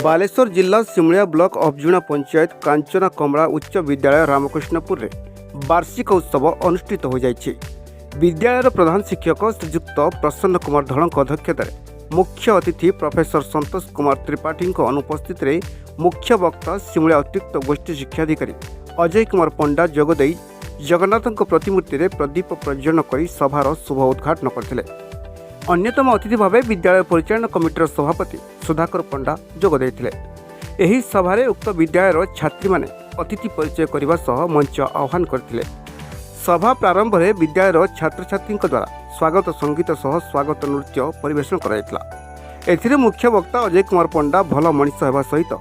बालेश्वर जिला similia block अफजुणा panchayat Kanchana कमला उच्च विद्यालय रामकृष्णपुर रे वार्षिक उत्सव अनुष्ठित हो जाइछि। विद्यालयर प्रधान शिक्षक श्रीयुक्त प्रसन्न कुमार धड़क अध्यक्षतार मुख्य अतिथि प्रोफेसर संतोष कुमार त्रिपाठी अनुपस्थित रे मुख्य वक्ता सिमलिया अतिरिक्त गोष्ठी शिक्षाधिकारी अजय कुमार पंडा जोगदे जगन्नाथ प्रतिमूर्ति रे प्रदीप प्रज्वलन कर सभार शुभ उद्घाटन करथिले। अन्यतम अतिथि भाव विद्यालय परिचालन कमिटर सभापति सुधाकर पंडा जोग देइथिले। एही सभारे उक्त विद्यालयर छात्री माने अतिथि परिचय करने सह मंच आह्वान करथिले। सभा प्रारंभ में विद्यालयर छात्र छात्री द्वारा स्वागत संगीत सह स्वागत नृत्य परिवेशन कराइथिला। एथिरे मुख्य वक्ता अजय कुमार पंडा भल मनीष हेबा सहित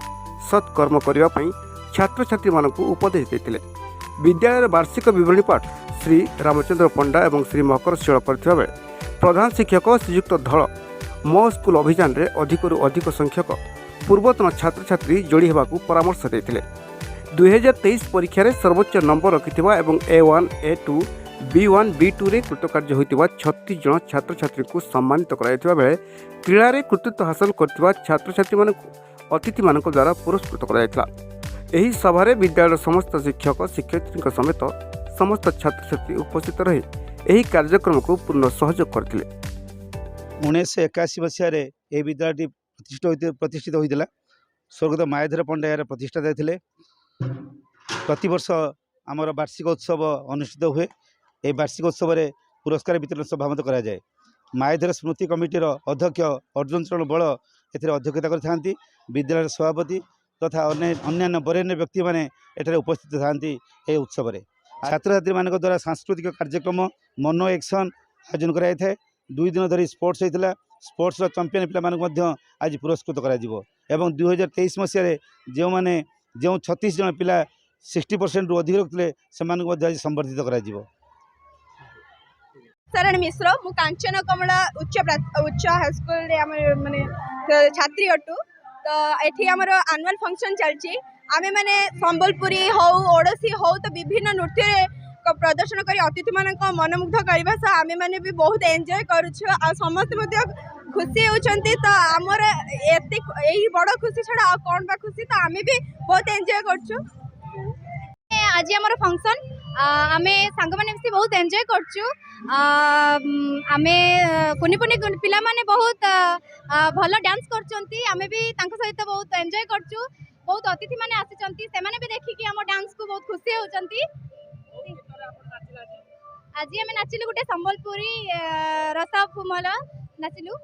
सत्कर्म करने पई छात्र छात्री मानकु उपदेश देइथिले। विद्यालयर वार्षिक विवरणी पाठ श्री रामचंद्र पंडा एवं श्री मकर शील करथिबा बेले प्रधान शिक्षक श्रीयुक्त धड़ मो स्कूल अभियान रे अधिकरू अधिक संख्यक पूर्वतन छात्र छात्री जोड़ी होगाकू परामर्श देते। 2023 परीक्षा रे सर्वोच्च नंबर रखिथिबा एवं A1, A2, B1, B2 रे कृतकार्य होइतिबा 36 जन छात्र छात्री को सम्मानित कराइथिबा बेले क्रीड़ा रे कृतित्व हासिल करथिबा छात्र छात्री मानकू अतिथि मानक द्वारा पुरस्कृत कराइथिला। एही सभारे विद्यालय समस्त शिक्षक शिक्षयित्री समेत समस्त छात्र छात्री उपस्थित रही यही कार्यक्रम को पूर्ण सहयोग करते। 1981 मसीह यह विद्यालय प्रतिष्ठित होता स्वर्गत मायाधर पंडा यार प्रतिष्ठा देते। प्रतिवर्ष आमर वार्षिक उत्सव अनुष्ठित हुए। यह वार्षिक उत्सव पुरस्कार वितरण सभा कराए। मायाधर स्मृति कमिटीर अध्यक्ष अर्जुन चरण बल अध्यक्षता करते। विद्यालय सभापति तथा अन्य वरेण्य व्यक्ति मैंने उपस्थित था उत्सव। छात्र छात्री मान द्वारा सांस्कृतिक कार्यक्रम मनो एक्शन आयोजन कराई था। 2 दिन धरी स्पोर्ट्स होता। स्पोर्ट्स चैंपियन पिला आज पुरस्कृत करा 2023 मसीह जो मैंने जो 36 जन पिला 60% रु अधिक रखते आज संबर्धित करा। शरण मिश्र मु कांचन कमला उच्च हाईस्कूल माने छात्री अटू। तो ये आमर एनुअल फंक्शन चलची। आमे माने संबलपुरी हो ओडसी हो तो विभिन्न नृत्य प्रदर्शन कर अतिथि मान मनमुग्ध करने सह आमे माने भी बहुत एंजॉय करुछु आ समस्त खुशी होचंती। तो आमर एते यही बड़ खुशी छड़ा आ कोन बा खुशी तो आमे भी बहुत एंजॉय करछु। आज आमर फंक्शन आमे संग माने भी बहुत एंजॉय करछु। आमे कुनी कुनी पिला माने बहुत भल डांस करचंती। आमे भी तांको सहित बहुत एंजॉय करछु। बहुत अतिथि माने आसीचंती से माने भी देखि कि हम डांस को बहुत खुशी होचंती। आज हमें नाचिलु गोटे संबलपुरी रस फुमल नाचिलु।